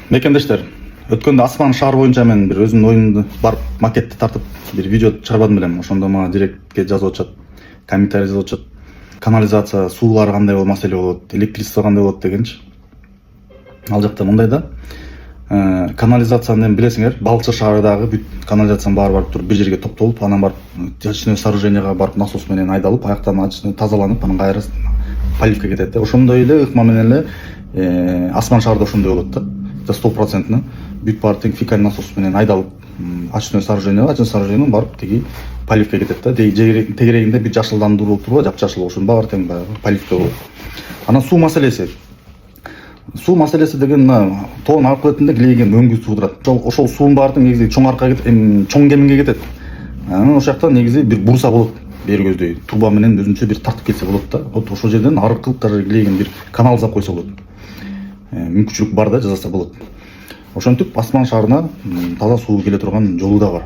Мекендештер, өткөндө асман шаар боюнча мен бир өзүмдүн оюмду барып макетти тартып бир видео чыгарбадым белем. Ошондо мага директке жазып атышат, комментарий жазып атышат. Канализация, суулар кандай маселе болот, электричество кандай болот дегенчи. Ал жакта мындай да. Канализацияны эми билесиңер, Балчы шаарындагы бүт канализациянын баары барып туруп бир жерге топтолуп, анан барып очистное сооруженияга барып насос менен айдалып, аяктан тазаланып, анан кайра поливка кетет да. Ошондой эле ыкма менен эле асман шаарда ошондой болот да. 100%. Бүт баары тең фекаль насос менен айдалып, очистное сооружениеге барып тиги поливка кетет да. Тегерегинде бир жашылдандыруу болуп турбу, жапжашыл, ошонун баары тең баягы поливка болот. Анан суу маселеси. Суу маселеси деген тоонун аркы бетинде килейген өңгү суу турат. Ошол суунун баары тең негизи чоң арка кетет, чоң кеминге кетет. Анан ошол жакта негизи бир бурса болот. Бери көздөй труба менен өзүнчө бир тартып кетсе болот да. Вот ошол жерден аркылык килейген бир канал жасап койсо болот. Мүмкүнчүлүк бар да, жасаса болот. Ошентип асман шаарына таза суу келе турган жолу да бар.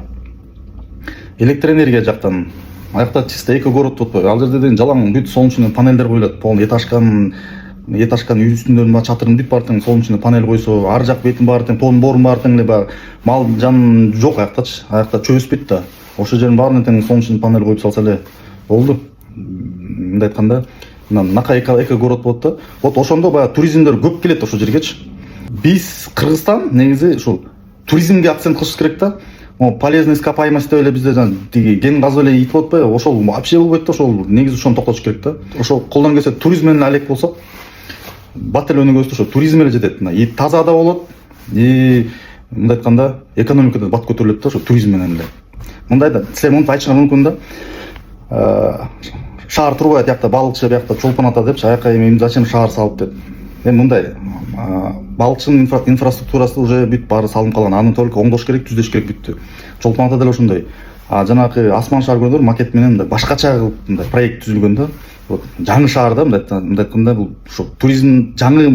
Электр энергия жактан аякта чисто эко город болуп атпайбы? Ал жерде жалаң бүт солнечный панелдер коюлат. Полный этажкан үй үстүндө чатырын бүт баары тең солнечный панель койсо, ар жак бетин баары тең тоонун боорун баары тең эле баягы мал жан жок аяктачы. Аякта чөп өспөйт да. Ошол жердин баарына тең солнечный панель коюп салса эле болду. Мындай айтканда, мынакай эко город болот да. Вот ошондо баягы туризмдер көп келет ошол жергечи. Биз Кыргызстан негизи ушул туризмге акцент кылыш керек да. Полезный ископаемость деп эле бизде тиги ген казып эле ит болуп атпайбы? Ошол вообще болбойт да, ошол негизи ошону токтотуш керек да. Ошол колдон келсе туризм менен алек болсок, бат эле өнүгөбүз, ошо туризм эле жетет. И таза да болот, и мындай айтканда экономика да бат көтөрүлөт да, ошо туризм менен эле. Мындай да, силер мынтип айтышыңар мүмкүн да. Шаар турбайт, биякта балыкчы, биякта чолпон ата депчи, аяка эми зачем шаар салып деп. Эми мындай, балыкчынын инфраструктурасы уже бүт баары салынып калган. Аны только оңдош керек, түздөш керек бүттү. Чолпон ата деле ошондой. Жанагы асман шаар көрдүңөр, макет менен башкача кылып мындай проект түзүлгөн да. Вот жаңы шаар да, мындай айтканда бул ошо туризм жаңы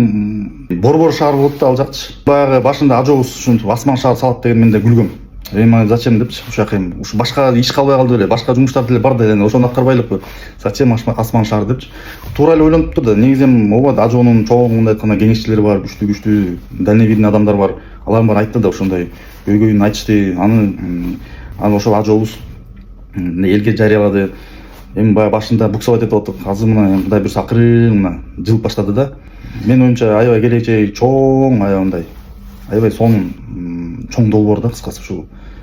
борбор шаар болот да ал жакчы. Баягы башында ажообуз ушинтип асман шаар салат деген мен да күлгөм. Эми зачем депчи, ушул жака эми ушу башка иш калбай калды беле, башка жумуштар деле бар да, ошону аткарбай элекпи. Зачем асман шаар депчи. Туура эле ойлонуптур да. Негизи эми ооба ажоонун чоң мындай айтканда кеңешчилери бар, күчтүү дальновидный адамдар бар. Алар бар айтты да ошондой көйгөйүн айтышты. Аны ошол ажообуз элге жарыялады. Эми баягы башында буксовать этип атып, азыр мындай бир акырын жылып баштады да. Мен оюмча аябай келечеги чоң, аябай мындай. Аябай сонун чоң долбоор да, кыскасы ушул